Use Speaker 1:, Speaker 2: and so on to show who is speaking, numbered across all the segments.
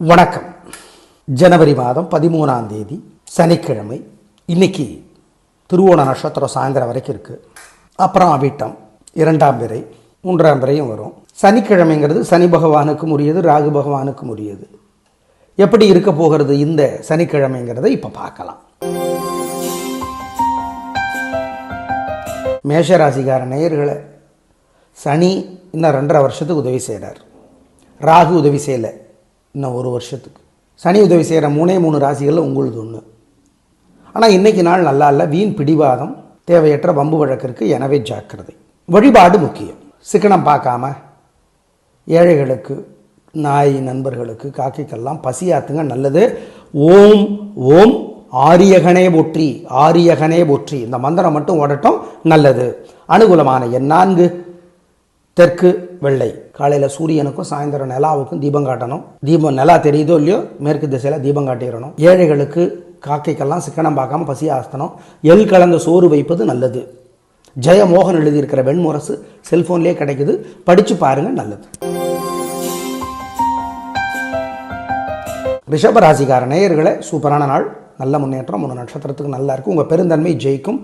Speaker 1: வணக்கம். ஜனவரி மாதம் 13ஆம் தேதி சனிக்கிழமை. இன்னைக்கு திருவோண நட்சத்திரம் சாயந்தரம் வரைக்கும் இருக்குது. அப்புறம் அவிட்டம் 2ஆம் பிறை 3ஆம் பிறையும் வரும். சனிக்கிழமைங்கிறது சனி பகவானுக்கும் உரியது, ராகு பகவானுக்கும் உரியது. எப்படி இருக்க போகிறது இந்த சனிக்கிழமைங்கிறத இப்போ பார்க்கலாம். மேஷராசிக்கார நேயர்களை சனி இன்னும் 2.5 வருஷத்துக்கு உதவி செய்கிறார். ராகு உதவி செய்யலை, இன்னும் 1 வருஷத்துக்கு. சனி உதவி செய்கிற 3 ராசிகளில் உங்களுது ஒன்று. ஆனால் இன்றைக்கி நாள் நல்லா இல்லை. வீண் பிடிவாதம், தேவையற்ற வம்பு வழக்கிற்கு, எனவே ஜாக்கிரதை. வழிபாடு முக்கியம். சிக்கனம் பார்க்காம ஏழைகளுக்கு, நாய் நண்பர்களுக்கு, காக்கைக்கெல்லாம் பசியாத்துங்க, நல்லது. ஓம் ஓம் ஆரியகனே போற்றி, ஆரியகனே போற்றி இந்த மந்திரம் மட்டும் ஓடட்டும், நல்லது. அனுகூலமான எண் 4, தெற்கு வெள்ளை. காலையில் சூரியனுக்கும் சாயந்தரம் நிலாவுக்கும் தீபம் காட்டணும். தீபம் நிலா தெரியுதோ இல்லையோ மேற்கு திசையில் தீபம் காட்டிடணும். ஏழைகளுக்கு, காக்கைக்கெல்லாம் சிக்கனம் பார்க்காம பசி ஆஸ்தனம். எள் கலந்த சோறு வைப்பது நல்லது. ஜெயமோகன் எழுதியிருக்கிற வெண்முரசு செல்ஃபோன்லேயே கிடைக்குது, படித்து பாருங்கள், நல்லது. ரிஷபராசிக்கார நேயர்களை சூப்பரான நாள், நல்ல முன்னேற்றம். 3 நட்சத்திரத்துக்கு நல்லா இருக்கும். உங்கள் பெருந்தன்மை ஜெயிக்கும்,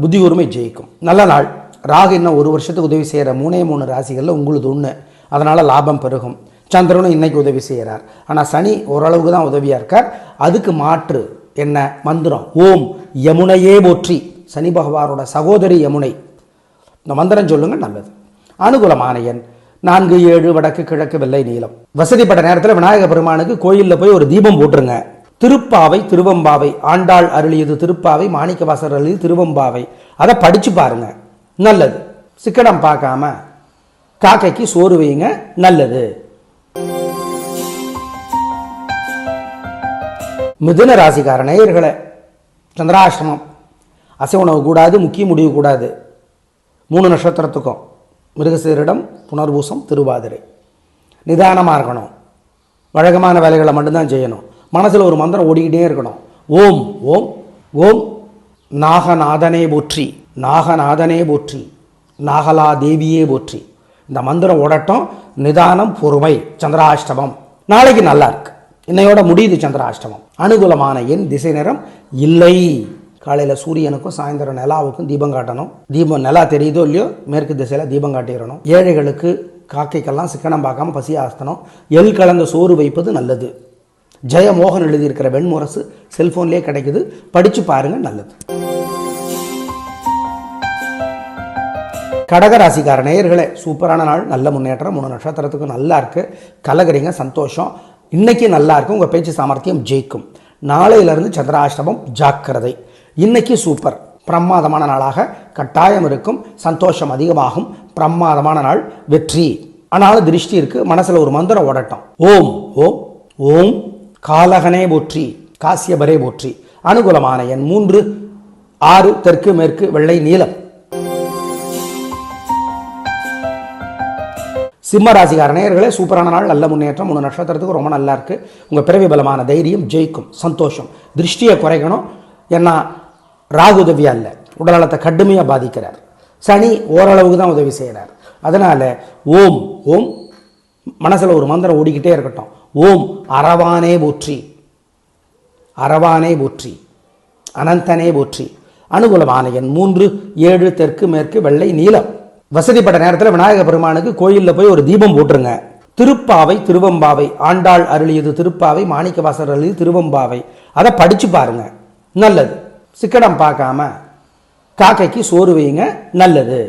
Speaker 1: புத்தி கூர்மை ஜெயிக்கும். நல்ல நாள். ராகு இன்னும் 1 வருஷத்துக்கு உதவி செய்கிற 3 ராசிகளில் உங்களுது ஒன்று. அதனால் லாபம் பெருகும். சந்திரனும் இன்னைக்கு உதவி செய்கிறார். ஆனால் சனி ஓரளவுக்கு தான் உதவியாக இருக்கார். அதுக்கு மாற்று என்ன மந்திரம்? ஓம் யமுனையே போற்றி. சனி பகவானோட சகோதரி யமுனை. இந்த மந்திரம் சொல்லுங்கள், நல்லது. அனுகூலமான எண் 4, 7, வடக்கு கிழக்கு வெள்ளை நீலம். வசதிப்பட்ட நேரத்தில் விநாயக பெருமானுக்கு கோயிலில் போய் ஒரு தீபம் போட்டுருங்க. திருப்பாவை திருவம்பாவை, ஆண்டாள் அருளியது திருப்பாவை, மாணிக்கவாசர் அருளியது திருவம்பாவை, அதை படித்து பாருங்க, நல்லது. சிக்கனம் பார்க்காம காக்கைக்கு சோறு வைங்க, நல்லது. மிதுன ராசிக்கார நேயர்களை சந்திராஷ்டமம். அசைவ உணவு கூடாது, முக்கிய முடிவு கூடாது. 3 நட்சத்திரத்துக்கும் மிருகசீரிடம், புனர்பூசம், திருவாதிரை. நிதானமாக இருக்கணும். வழக்கமான வேலைகளை மட்டும்தான் செய்யணும். மனசில் ஒரு மந்திரம் ஓடிக்கிட்டே இருக்கணும். ஓம் ஓம் ஓம் நாகநாதனே போற்றி, நாகநாதனே போற்றி, நாகலா தேவியே போற்றி. இந்த மந்திரம் ஓடட்டும். நிதானம், பொறுமை. சந்திராஷ்டமம் நாளைக்கு நல்லா இருக்கு. இன்னையோட முடியுது சந்திராஷ்டமம். அனுகூலமான எண், திசை நிறம் இல்லை. காலையில் சூரியனுக்கும் சாயந்தரம் நிலாவுக்கும் தீபம் காட்டணும். தீபம் நிலா தெரியுதோ இல்லையோ மேற்கு திசையில் தீபம் காட்டிடணும். ஏழைகளுக்கு, காக்கைக்கெல்லாம் சிக்கனம் பார்க்காம பசி ஆஸ்தனம். எள் கலந்த சோறு வைப்பது நல்லது. ஜெயமோகன் எழுதியிருக்கிற வெண்முரசு செல்ஃபோன்லேயே கிடைக்குது, படித்து பாருங்கள், நல்லது. கடகராசிக்கார நேயர்களே சூப்பரான நாள், நல்ல முன்னேற்றம். 3 நட்சத்திரத்துக்கு நல்லா இருக்குது. கலகரிங்க, சந்தோஷம். இன்னைக்கு நல்லா இருக்கும். உங்கள் பேச்சு சாமர்த்தியம் ஜெயிக்கும். நாளையிலிருந்து சந்திராஷ்டமம், ஜாக்கிரதை. இன்னைக்கு சூப்பர் பிரமாதமான நாளாக கட்டாயம் இருக்கும். சந்தோஷம் அதிகமாகும். பிரமாதமான நாள், வெற்றி. ஆனாலும் திருஷ்டி இருக்கு. மனசில் ஒரு மந்திரம் ஓடட்டும். ஓம் ஓம் ஓம் காலகனே போற்றி, காசியபரே போற்றி. அனுகூலமான எண் 3, 6, தெற்கு மேற்கு வெள்ளை நீலம். சிம்ம ராசிக்கார நேயர்களே சூப்பரான நாள், நல்ல முன்னேற்றம். 3 நட்சத்திரத்துக்கு ரொம்ப நல்லா இருக்குது. உங்கள் பிறவி பலமான தைரியம் ஜெயிக்கும், சந்தோஷம். திருஷ்டியை குறைக்கணும். ஏன்னா ராகு உதவியா இல்லை, உடல்நலத்தை கடுமையாக பாதிக்கிறார். சனி ஓரளவுக்கு தான் உதவி செய்கிறார். அதனால் ஓம் ஓம் மனசில் ஒரு மந்திரம் ஓடிக்கிட்டே இருக்கட்டும். ஓம் அரவானே போற்றி, அரவானே போற்றி, அனந்தனே போற்றி. அனுகூலமான எண் 3, 7, தெற்கு மேற்கு வெள்ளை நீலம். வசதிப்பட்ட நேரத்தில் விநாயக பெருமானுக்கு கோயிலில் போய் ஒரு தீபம் போட்டுருங்க. திருப்பாவை திருவம்பாவை, ஆண்டாள் அருளியது திருப்பாவை, மாணிக்கவாசர் அருளியது திருவம்பாவை, அதை படித்து பாருங்க, நல்லது. சிக்கனம் பார்க்காம காக்கைக்கு சோறு வைங்க, நல்லது.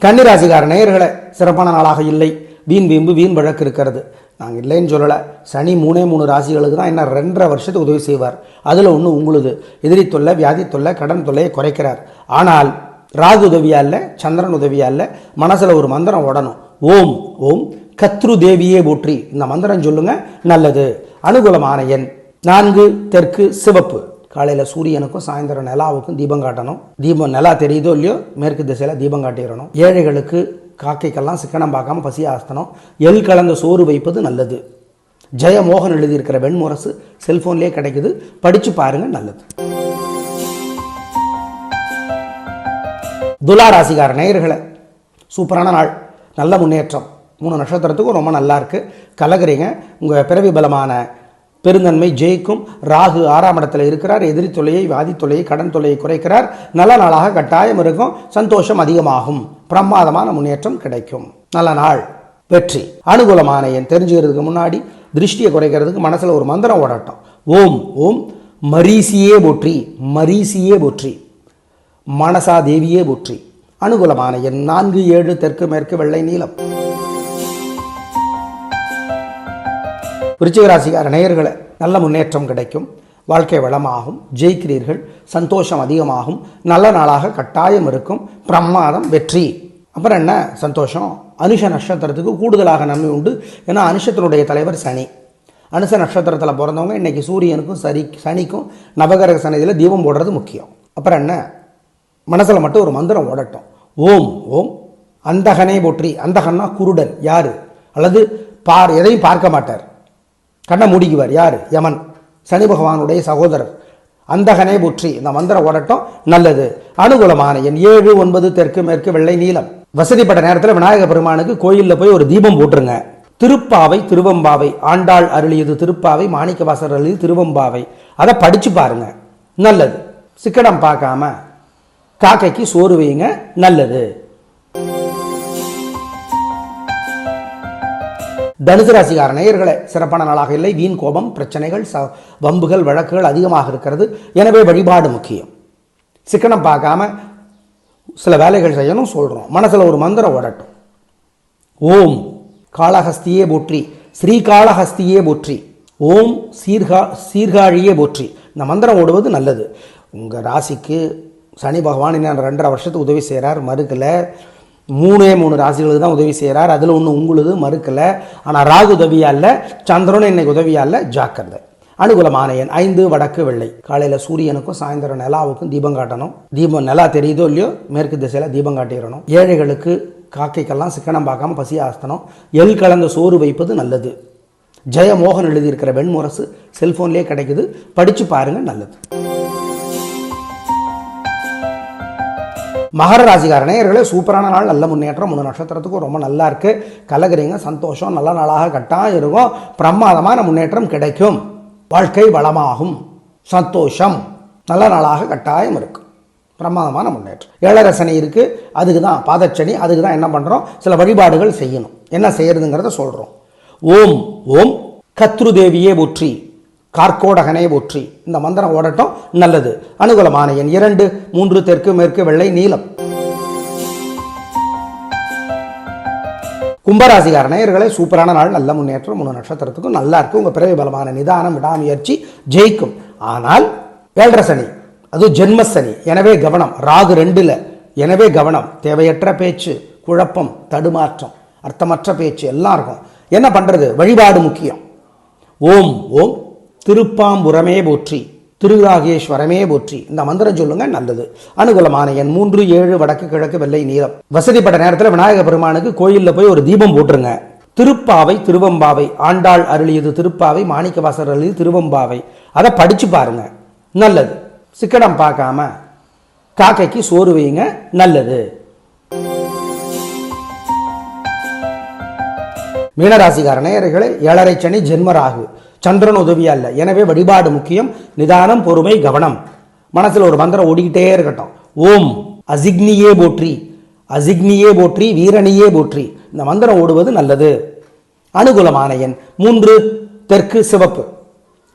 Speaker 1: கன்னிராசிக்கார நேயர்களை சிறப்பான நாளாக இல்லை. வீண் வீம்பு, வீண் வழக்கு இருக்கிறது. நாங்கள் இல்லைன்னு சொல்லலை. சனி 3 ராசிகளுக்கு தான் இன்னும் 2.5 வருஷத்துக்கு உதவி செய்வார். அதில் ஒன்று உங்களுது. எதிரி தொல்லை, வியாதி தொல்லை, கடன் தொல்லையை குறைக்கிறார். ஆனால் ராகு உதவியா இல்லை, சந்திரன் உதவியா இல்லை. மனசில் ஒரு மந்திரம் ஓடணும். ஓம் ஓம் கத்ரு தேவியே போற்றி. இந்த மந்திரம் சொல்லுங்க, நல்லது. அனுகூலமான எண் 4, தெற்கு சிவப்பு. காலையில் சூரியனுக்கும் சாயந்தரம் நிலாவுக்கும் தீபம் காட்டணும். தீபம் நிலா தெரியுதோ இல்லையோ மேற்கு திசையில் தீபம் காட்டிடணும். ஏழைகளுக்கு, காக்கைக்கெல்லாம் சிக்கனம் பார்க்காம பசி ஆஸ்தனம். எள் கலந்த சோறு வைப்பது நல்லது. ஜெயமோகன் எழுதியிருக்கிற வெண்முரசு செல்ஃபோன்லேயே கிடைக்குது, படித்து பாருங்கள், நல்லது. துலா ராசிக்கார நேயர்களை சூப்பரான நாள், நல்ல முன்னேற்றம். 3 நட்சத்திரத்துக்கும் ரொம்ப நல்லா இருக்குது. கலகிறீங்க. உங்கள் பிறவி பலமான பெருந்தன்மை ஜெயிக்கும். ராகு 6ஆம் இடத்துல இருக்கிறார். எதிரி தொல்லையை, வாதி தொல்லையை, கடன் தொல்லையை குறைக்கிறார். நல்ல நாளாக கட்டாயம் இருக்கும். சந்தோஷம் அதிகமாகும். பிரமாதமான முன்னேற்றம் கிடைக்கும். நல்ல நாள். வெற்றி. அனுகூலமான எண் தெரிஞ்சுக்கிறதுக்கு முன்னாடி திருஷ்டியை குறைக்கிறதுக்கு மனசில் ஒரு மந்திரம் ஓடட்டும். ஓம் ஓம் மரீசியே போற்றி, மரீசியே போற்றி, மனசா தேவியே போற்றி. அனுகூலமான எண் 4, 7 தெற்கு மேற்கு வெள்ளை நீலம். விருச்சிக ராசிக்கார நேயர்களே, நல்ல முன்னேற்றம் கிடைக்கும். வாழ்க்கை வளமாகும். ஜெயிக்கிறீர்கள். சந்தோஷம் அதிகமாகும். நல்ல நாளாக கட்டாயம் இருக்கும். பிரமாதம். வெற்றி. அப்புறம் என்ன சந்தோஷம்? அனுஷ நட்சத்திரத்துக்கு கூடுதலாக நன்மை உண்டு. ஏன்னா அனுஷத்தினுடைய தலைவர் சனி. அனுஷ நட்சத்திரத்தில் பிறந்தவங்க இன்னைக்கு சூரியனுக்கும் சனிக்கும் நவகிரக சன்னதியில் தீபம் போடுறது முக்கியம். அப்புறம் என்ன, மனசில் மட்டும் ஒரு மந்திரம் ஓடட்டும். ஓம் ஓம் அந்தகனே போற்றி. அந்தகன்னா குருடன். யாரு? அல்லது எதையும் பார்க்க மாட்டார், கண்ணை மூடிக்குவார். யார்? யமன், சனி பகவானுடைய சகோதரர். அந்தகனே போற்றி. இந்த மந்திரம் ஓடட்டும். நல்லது. அனுகூலமான எண் 7, 9 தெற்கு மேற்கு வெள்ளை நீலம். வசதிப்பட்ட நேரத்தில் விநாயக பெருமானுக்கு கோயிலில் போய் ஒரு தீபம் போட்டுருங்க. திருப்பாவை திருவம்பாவை, ஆண்டாள் அருளியது திருப்பாவை, மாணிக்கவாசர் அருளியது திருவம்பாவை. அதை படிச்சு பாருங்க. நல்லது. சிக்கனம் பார்க்காம காக்கைக்கு சோறு வைங்க. நல்லது. தனுசு ராசிக்கார நேயர்களே, சிறப்பான நாளாக இல்லை. வீண் கோபம், பிரச்சனைகள், வம்புகள், வழக்குகள் அதிகமாக இருக்கிறது. எனவே வழிபாடு முக்கியம். சிக்கனம் பார்க்காம சில வேலைகள் செய்யணும் சொல்கிறோம். மனசில் ஒரு மந்திரம் ஓடட்டும். ஓம் காளஹஸ்தியே போற்றி, ஸ்ரீகாளஹஸ்தியே போற்றி, ஓம் சீர்காழியே போற்றி. இந்த மந்திரம் ஓடுவது நல்லது. உங்கள் ராசிக்கு சனி பகவான் இன்னும் 2.5 வருஷத்துக்கு உதவி செய்கிறார். மறுக்கல. 3 ராசிகளுக்கு தான் உதவி செய்கிறார். அதில் ஒன்று உங்களுது, மறுக்கலை. ஆனால் ராகு உதவியா இல்லை, சந்திரனும் இன்னைக்கு உதவியா இல்லை. ஜாக்கிரதை. அனுகூலமான எண் 5 வடக்கு வெள்ளை. காலையில் சூரியனுக்கும் சாயந்தரம் நிலாவுக்கும் தீபம் காட்டணும். தீபம் நிலா தெரியுதோ இல்லையோ மேற்கு திசையில் தீபம் காட்டிடணும். ஏழைகளுக்கு காக்கைக்கெல்லாம் சிக்கனம் பார்க்காம பசி ஆஸ்தனம். எள் கலந்த சோறு வைப்பது நல்லது. ஜெயமோகன் எழுதியிருக்கிற வெண்முரசு செல்ஃபோன்லேயே கிடைக்குது. படித்து பாருங்கள். நல்லது. மகர ராசிக்கார நேயர்களே, சூப்பரான நாள். நல்ல முன்னேற்றம். 3 நட்சத்திரத்துக்கும் ரொம்ப நல்லா இருக்கு. கலகிறீங்க. சந்தோஷம். நல்ல நாளாக கட்டாயம் இருக்கும். பிரமாதமான முன்னேற்றம் கிடைக்கும். வாழ்க்கை வளமாகும். சந்தோஷம். நல்ல நாளாக கட்டாயம் இருக்கும். பிரமாதமான முன்னேற்றம். 7.5 சனி இருக்கு. அதுக்கு தான் பாதச்சனி. அதுக்கு தான் என்ன பண்றோம், சில வழிபாடுகள் செய்யணும். என்ன செய்யறதுங்கிறத சொல்றோம். ஓம் ஓம் கத்ருதேவியே போற்றி, கார்கோடகனே போற்றி. இந்த மந்திரம் ஓடட்டும். நல்லது. அனுகூலமான எண் 2, 3 தெற்கு மேற்கு வெள்ளை நீலம். கும்பராசிக்கார நேயர்களே, சூப்பரான நாள். நல்ல முன்னேற்றம். 3 நட்சத்திரத்துக்கும் நல்லா இருக்கு. உங்க பிறவி பலமான நிதானம், விடாமுயற்சி ஜெயிக்கும். ஆனால் 7.5 சனி, அது ஜென்மசனி. எனவே கவனம். ராகு 2ல். எனவே கவனம். தேவையற்ற பேச்சு, குழப்பம், தடுமாற்றம், அர்த்தமற்ற பேச்சு எல்லாம் இருக்கும். என்ன பண்றது? வழிபாடு முக்கியம். ஓம் ஓம் திருப்பாம்புரமே போற்றி, திருராகேஸ்வரமே போற்றி. இந்த மந்திரம் சொல்லுங்க. நல்லது. அனுகூலமான எண் 3, 7 வடக்கு கிழக்கு வெள்ளை நீலம். வசதிப்பட்ட நேரத்தில் விநாயக பெருமானுக்கு கோயிலில் போய் ஒரு தீபம் போட்டுருங்க. திருப்பாவை திருவம்பாவை, ஆண்டாள் அருளியது திருப்பாவை, மாணிக்கவாசர் அருளியது திருவம்பாவை. அதை படிச்சு பாருங்க. நல்லது. சிக்கனம் பார்க்காம காக்கைக்கு சோறு வைங்க. நல்லது. மீனராசிக்கார நேயர்களே, 7.5 சனி ஜென்மராகு. சந்திரன் உதவியா இல்லை. எனவே வழிபாடு முக்கியம். நிதானம், பொறுமை, கவனம். மனசில் ஒரு மந்திரம் ஓடிக்கிட்டே இருக்கட்டும். ஓம் அசிக்னியே போற்றி, அசிக்னியே போற்றி, வீரனியே போற்றி. இந்த மந்திரம் ஓடுவது நல்லது. அனுகூலமான எண் 3 தெற்கு சிவப்பு.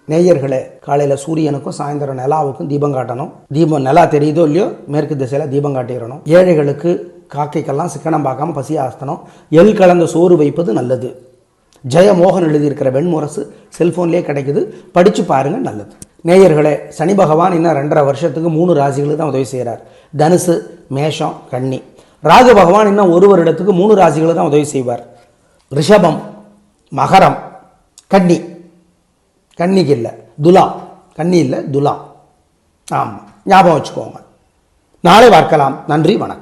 Speaker 1: நேயர்களே, காலையில் சூரியனுக்கும் சாயந்தரம் நிலாவுக்கும் தீபம் காட்டணும். தீபம் நிலா தெரியுதோ இல்லையோ மேற்கு திசையில் தீபம் காட்டிடணும். ஏழைகளுக்கு காக்கைக்கெல்லாம் சிக்கனம் பார்க்காம பசி ஆஸ்தனம். எள் கலந்த சோறு வைப்பது நல்லது. ஜெயமோகன் எழுதியிருக்கிற வெண்முரசு செல்ஃபோன்லேயே கிடைக்குது. படித்து பாருங்கள். நல்லது. நேயர்களே, சனி பகவான் இன்னும் 2.5 வருஷத்துக்கு 3 ராசிகளுக்கு தான் உதவி செய்கிறார். தனுசு, மேஷம், கன்னி. ராகு பகவான் இன்னும் 1 வருடத்துக்கு 3 ராசிகளுக்கு தான் உதவி செய்வார். ரிஷபம், மகரம், கன்னி. கன்னிக்கு இல்லை, துலாம். கன்னி இல்லை, துலாம். ஆமாம், ஞாபகம் வச்சுக்கோங்க. நாளை பார்க்கலாம். நன்றி, வணக்கம்.